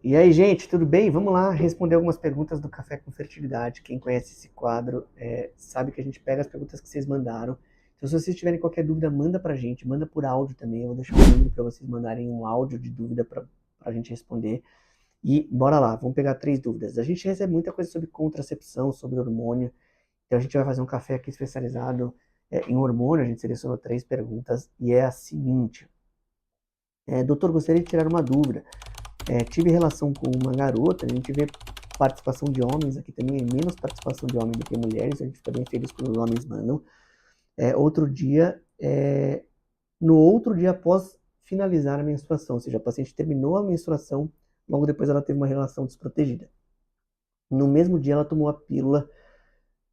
E aí, gente, tudo bem? Vamos lá responder algumas perguntas do Café com Fertilidade. Quem conhece esse quadro sabe que a gente pega as perguntas que vocês mandaram. Então, se vocês tiverem qualquer dúvida, manda pra gente, manda por áudio também. Eu vou deixar um número para vocês mandarem um áudio de dúvida para a gente responder. E bora lá, vamos pegar 3 dúvidas. A gente recebe muita coisa sobre contracepção, sobre hormônio. Então, a gente vai fazer um café aqui especializado em hormônio. A gente selecionou 3 perguntas e é a seguinte: doutor, gostaria de tirar uma dúvida. Tive relação com uma garota, a gente vê participação de homens aqui também, menos participação de homens do que mulheres, a gente fica bem feliz quando os homens mandam. Outro dia, no outro dia após finalizar a menstruação, ou seja, a paciente terminou a menstruação, logo depois ela teve uma relação desprotegida. No mesmo dia ela tomou a pílula,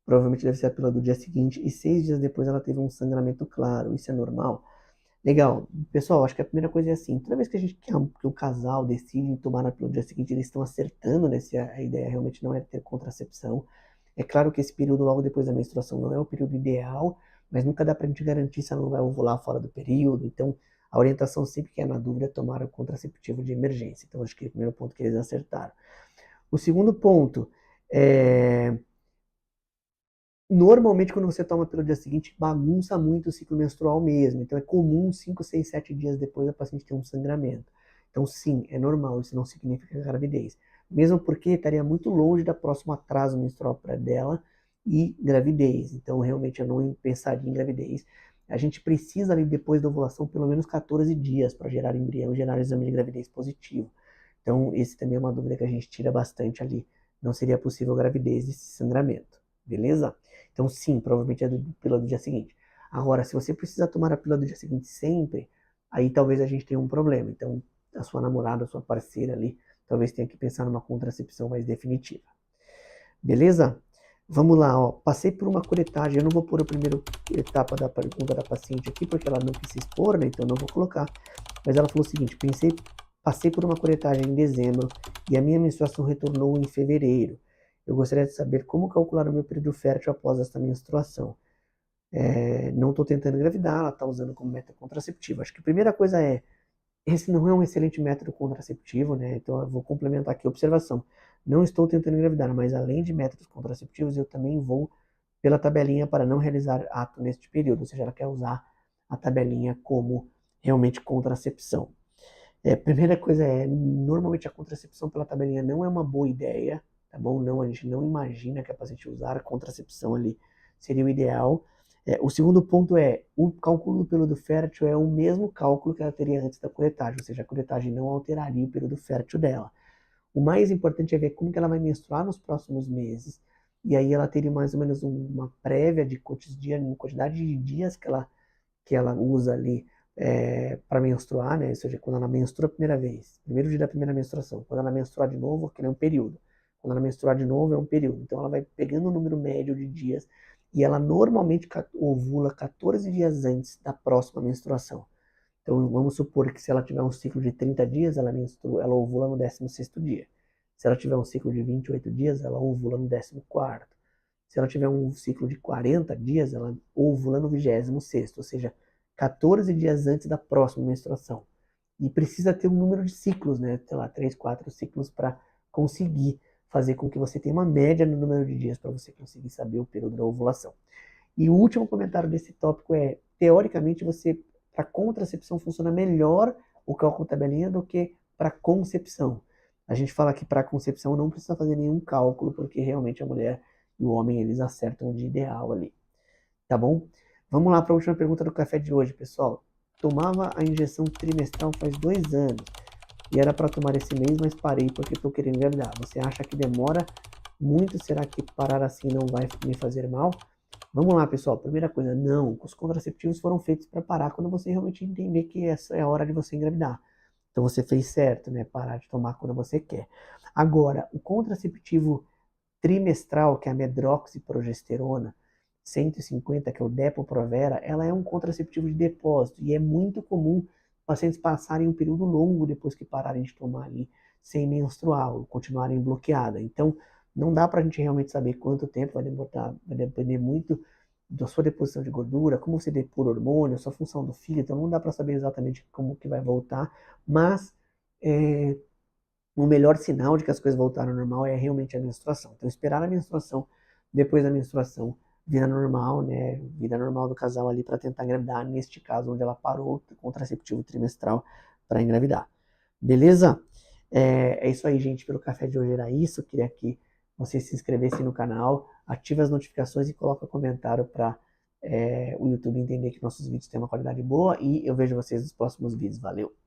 provavelmente deve ser a pílula do dia seguinte, e 6 dias depois ela teve um sangramento claro. Isso é normal? Legal. Pessoal, acho que a primeira coisa é assim, toda vez que a gente quer que o casal decide tomar a pílula no dia seguinte, eles estão acertando, né, se a ideia realmente não é ter contracepção. É claro que esse período logo depois da menstruação não é o período ideal, mas nunca dá pra gente garantir se ela não vai ovular fora do período. Então, a orientação sempre que é na dúvida é tomar o contraceptivo de emergência. Então, acho que é o primeiro ponto que eles acertaram. O segundo ponto é... Normalmente, quando você toma pelo dia seguinte, bagunça muito o ciclo menstrual mesmo. Então, é comum 5, 6, 7 dias depois a paciente ter um sangramento. Então, sim, é normal. Isso não significa gravidez. Mesmo porque estaria muito longe da próxima atraso menstrual para dela e gravidez. Então, realmente, eu não pensaria em gravidez. A gente precisa ali, depois da ovulação, pelo menos 14 dias para gerar embrião e gerar exame de gravidez positivo. Então, esse também é uma dúvida que a gente tira bastante ali. Não seria possível gravidez desse sangramento. Beleza? Então, sim, provavelmente é pílula do dia seguinte. Agora, se você precisa tomar a pílula do dia seguinte sempre, aí talvez a gente tenha um problema. Então, a sua namorada, a sua parceira ali, talvez tenha que pensar numa contracepção mais definitiva. Beleza? Vamos lá, ó. Passei por uma curetagem. Eu não vou pôr a primeira etapa da pergunta da paciente aqui, porque ela não quis se expor, né? Então não vou colocar. Mas ela falou o seguinte: passei por uma curetagem em dezembro e a minha menstruação retornou em fevereiro. Eu gostaria de saber como calcular o meu período fértil após esta menstruação. Não estou tentando engravidar, ela está usando como método contraceptivo. Acho que a primeira coisa esse não é um excelente método contraceptivo, né? Então eu vou complementar aqui a observação. Não estou tentando engravidar, mas além de métodos contraceptivos, eu também vou pela tabelinha para não realizar ato neste período. Ou seja, ela quer usar a tabelinha como realmente contracepção. Primeira coisa normalmente a contracepção pela tabelinha não é uma boa ideia, tá bom? Não, a gente não imagina que a paciente usar a contracepção ali seria o ideal. O segundo ponto o cálculo do período fértil é o mesmo cálculo que ela teria antes da curetagem, ou seja, a curetagem não alteraria o período fértil dela. O mais importante é ver como que ela vai menstruar nos próximos meses, e aí ela teria mais ou menos uma prévia de quantidade de dias que ela usa ali para menstruar, né? Ou seja, quando ela menstrua a primeira vez, primeiro dia da primeira menstruação, quando ela menstruar de novo, que é um período. Quando ela menstruar de novo, é um período. Então ela vai pegando o número médio de dias e ela normalmente ovula 14 dias antes da próxima menstruação. Então vamos supor que se ela tiver um ciclo de 30 dias, ela ovula no 16º dia. Se ela tiver um ciclo de 28 dias, ela ovula no 14º. Se ela tiver um ciclo de 40 dias, ela ovula no 26º, ou seja, 14 dias antes da próxima menstruação. E precisa ter um número de ciclos, né? Sei lá, 3, 4 ciclos para conseguir fazer com que você tenha uma média no número de dias para você conseguir saber o período da ovulação. E o último comentário desse tópico teoricamente, para contracepção funciona melhor o cálculo tabelinha do que para concepção. A gente fala que para concepção não precisa fazer nenhum cálculo, porque realmente a mulher e o homem, eles acertam de ideal ali. Tá bom? Vamos lá para a última pergunta do café de hoje, pessoal. Tomava a injeção trimestral faz 2 anos e era para tomar esse mês, mas parei porque estou querendo engravidar. Você acha que demora muito? Será que parar assim não vai me fazer mal? Vamos lá, pessoal. Primeira coisa, não. Os contraceptivos foram feitos para parar quando você realmente entender que essa é a hora de você engravidar. Então você fez certo, né? Parar de tomar quando você quer. Agora, o contraceptivo trimestral, que é a medroxiprogesterona, 150, que é o Depo-Provera, ela é um contraceptivo de depósito e é muito comum pacientes passarem um período longo depois que pararem de tomar ali sem menstruar ou continuarem bloqueada. Então, não dá para a gente realmente saber quanto tempo vai depender muito da sua deposição de gordura, como você depura hormônio, a sua função do fígado, então não dá para saber exatamente como que vai voltar, mas o melhor sinal de que as coisas voltaram ao normal é realmente a menstruação. Então, esperar a menstruação, depois da menstruação, vida normal, né? Vida normal do casal ali para tentar engravidar, neste caso, onde ela parou o contraceptivo trimestral para engravidar. Beleza? É isso aí, gente. Pelo café de hoje era isso. Eu queria que vocês se inscrevessem no canal, ative as notificações e coloque comentário para o YouTube entender que nossos vídeos têm uma qualidade boa. E eu vejo vocês nos próximos vídeos. Valeu!